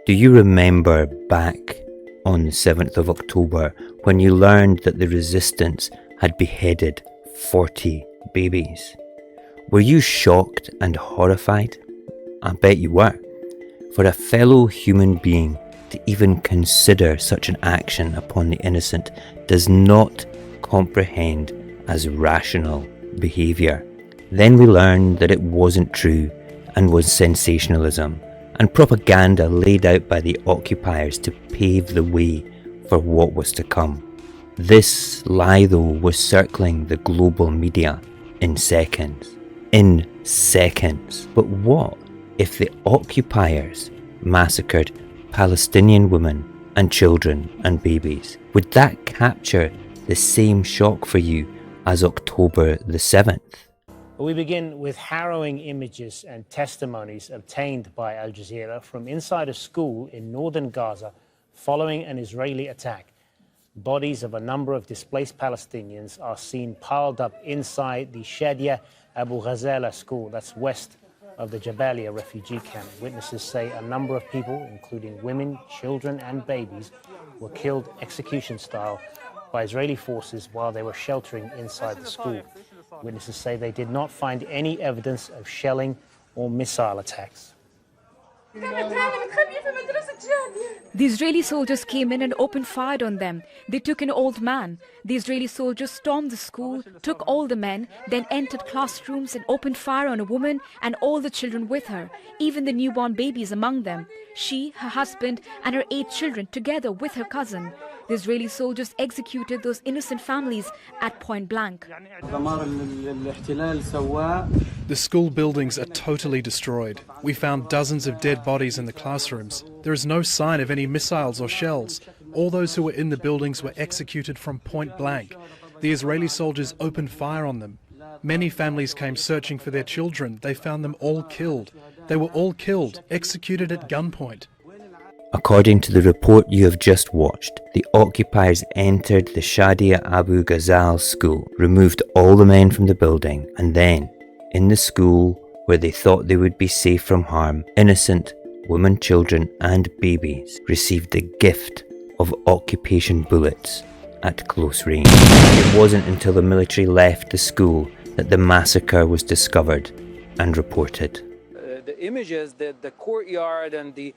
Do you remember back on the 7th of October when you learned that the resistance had beheaded 40 babies? Were you shocked and horrified? I bet you were. For a fellow human being to even consider such an action upon the innocent does not comprehend as rational behaviour. Then we learned that it wasn't true and was sensationalism and propaganda laid out by the occupiers to pave the way for what was to come. This lie, though, was circling the global media in seconds. In seconds. But what if the occupiers massacred Palestinian women and children and babies? Would that capture the same shock for you as October the 7th? We begin with harrowing images and testimonies obtained by Al Jazeera from inside a school in northern Gaza following an Israeli attack. Bodies of a number of displaced Palestinians are seen piled up inside the Shadia Abu Ghazala School, that's west of the Jabalia refugee camp. Witnesses say a number of people, including women, children and babies, were killed execution-style by Israeli forces while they were sheltering inside the school. Witnesses say they did not find any evidence of shelling or missile attacks. The Israeli soldiers came in and opened fire on them. They took an old man. The Israeli soldiers stormed the school, took all the men, then entered classrooms and opened fire on a woman and all the children with her, even the newborn babies among them. She, her husband, and her 8 children together with her cousin. The Israeli soldiers executed those innocent families at point blank. The school buildings are totally destroyed. We found dozens of dead bodies in the classrooms. There is no sign of any missiles or shells. All those who were in the buildings were executed from point blank. The Israeli soldiers opened fire on them. Many families came searching for their children. They found them all killed. They were all killed, executed at gunpoint. According to the report you have just watched, the occupiers entered the Shadia Abu Ghazala School, removed all the men from the building, and then, in the school where they thought they would be safe from harm, innocent women, children and babies received the gift of occupation bullets at close range. It wasn't until the military left the school that the massacre was discovered and reported. The images, the courtyard and the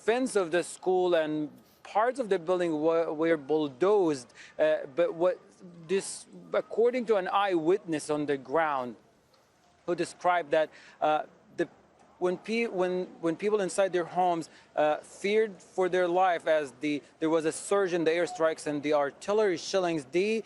fence of the school and parts of the building were bulldozed. But what this, according to an eyewitness on the ground, who described that when people inside their homes feared for their life as there was a surge in the airstrikes and the artillery shellings, they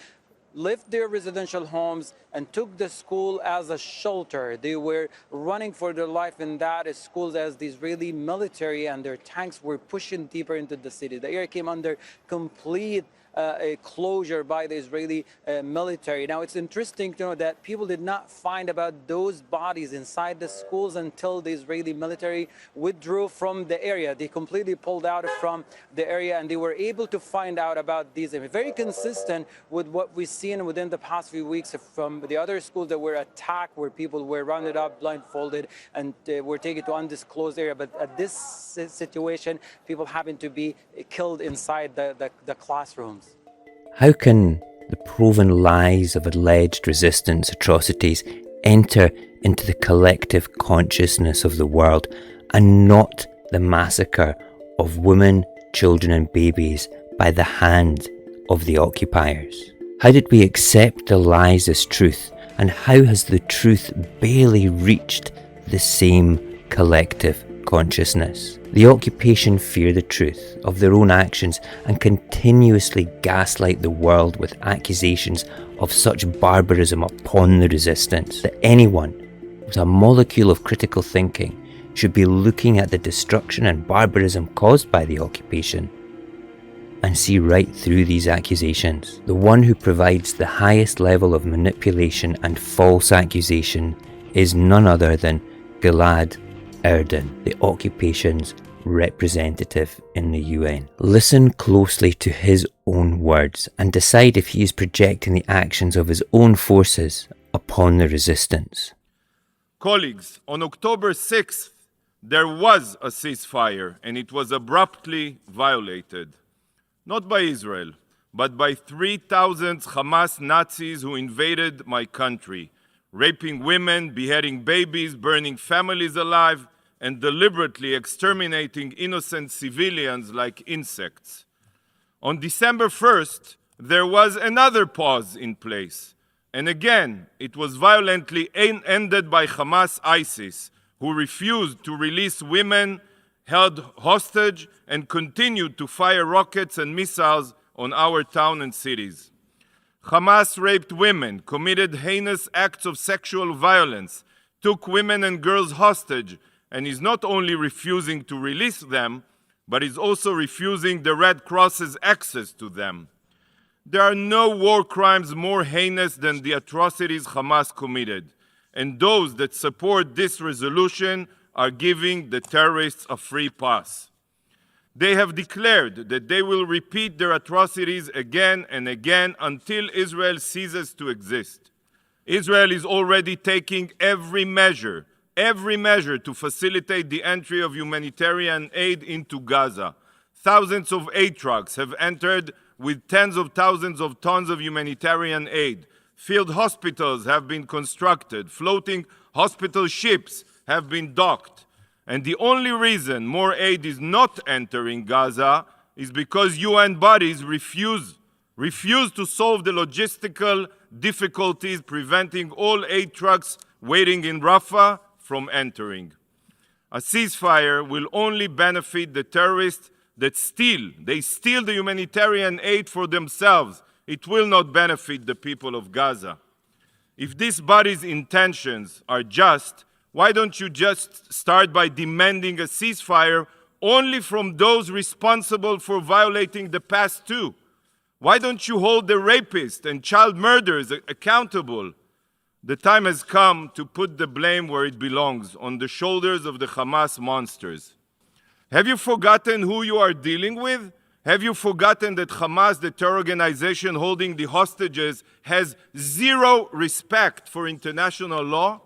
left their residential homes and took the school as a shelter. They were running for their life in that school as the Israeli military and their tanks were pushing deeper into the city. The area came under complete a closure by the Israeli military. Now, it's interesting to know that people did not find about those bodies inside the schools until the Israeli military withdrew from the area. They completely pulled out from the area and they were able to find out about these. Very consistent with what we've seen within the past few weeks from the other schools that were attacked, where people were rounded up, blindfolded, and were taken to undisclosed area. But at this situation, people happen to be killed inside the classrooms. How can the proven lies of alleged resistance atrocities enter into the collective consciousness of the world and not the massacre of women, children and babies by the hand of the occupiers? How did we accept the lies as truth, and how has the truth barely reached the same collective consciousness? The occupation fear the truth of their own actions and continuously gaslight the world with accusations of such barbarism upon the resistance that anyone with a molecule of critical thinking should be looking at the destruction and barbarism caused by the occupation and see right through these accusations. The one who provides the highest level of manipulation and false accusation is none other than Gilad Erdan, the occupation's representative in the UN. Listen closely to his own words and decide if he is projecting the actions of his own forces upon the resistance. Colleagues, on October 6th, there was a ceasefire and it was abruptly violated. Not by Israel, but by 3,000 Hamas Nazis who invaded my country, raping women, beheading babies, burning families alive, and deliberately exterminating innocent civilians like insects. On December 1st, there was another pause in place. And again, it was violently ended by Hamas ISIS, who refused to release women held hostage and continued to fire rockets and missiles on our town and cities. Hamas raped women, committed heinous acts of sexual violence, took women and girls hostage, and is not only refusing to release them, but is also refusing the Red Cross's access to them. There are no war crimes more heinous than the atrocities Hamas committed, and those that support this resolution are giving the terrorists a free pass. They have declared that they will repeat their atrocities again and again until Israel ceases to exist. Israel is already taking every measure to facilitate the entry of humanitarian aid into Gaza. Thousands of aid trucks have entered with tens of thousands of tons of humanitarian aid. Field hospitals have been constructed. Floating hospital ships have been docked. And the only reason more aid is not entering Gaza is because UN bodies refuse to solve the logistical difficulties preventing all aid trucks waiting in Rafah from entering. A ceasefire will only benefit the terrorists that steal the humanitarian aid for themselves. It will not benefit the people of Gaza. If these bodies' intentions are just, why don't you just start by demanding a ceasefire only from those responsible for violating the past too? Why don't you hold the rapists and child murderers accountable? The time has come to put the blame where it belongs, on the shoulders of the Hamas monsters. Have you forgotten who you are dealing with? Have you forgotten that Hamas, the terror organization holding the hostages, has zero respect for international law?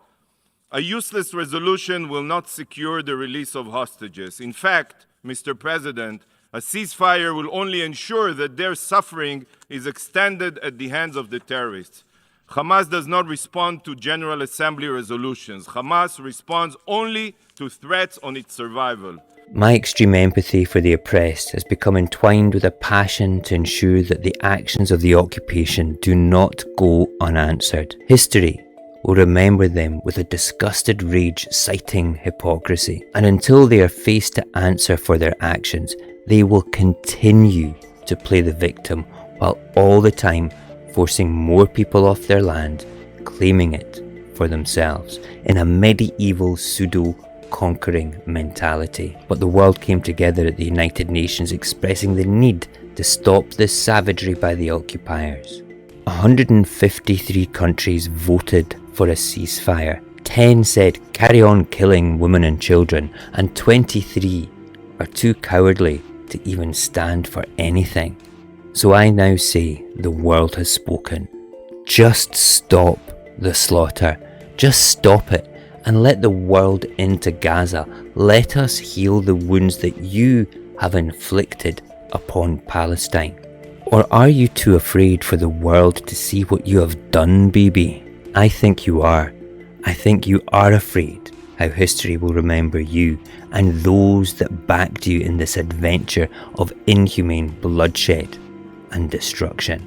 A useless resolution will not secure the release of hostages. In fact, Mr. President, a ceasefire will only ensure that their suffering is extended at the hands of the terrorists. Hamas does not respond to General Assembly resolutions. Hamas responds only to threats on its survival. My extreme empathy for the oppressed has become entwined with a passion to ensure that the actions of the occupation do not go unanswered. History will remember them with a disgusted rage citing hypocrisy. And until they are faced to answer for their actions, they will continue to play the victim while all the time forcing more people off their land, claiming it for themselves in a medieval pseudo-conquering mentality. But the world came together at the United Nations expressing the need to stop this savagery by the occupiers. 153 countries voted for a ceasefire. 10 said carry on killing women and children, and 23 are too cowardly to even stand for anything. So I now say the world has spoken. Just stop the slaughter. Just stop it and let the world into Gaza. Let us heal the wounds that you have inflicted upon Palestine. Or are you too afraid for the world to see what you have done, baby? I think you are. I think you are afraid how history will remember you and those that backed you in this adventure of inhumane bloodshed and destruction.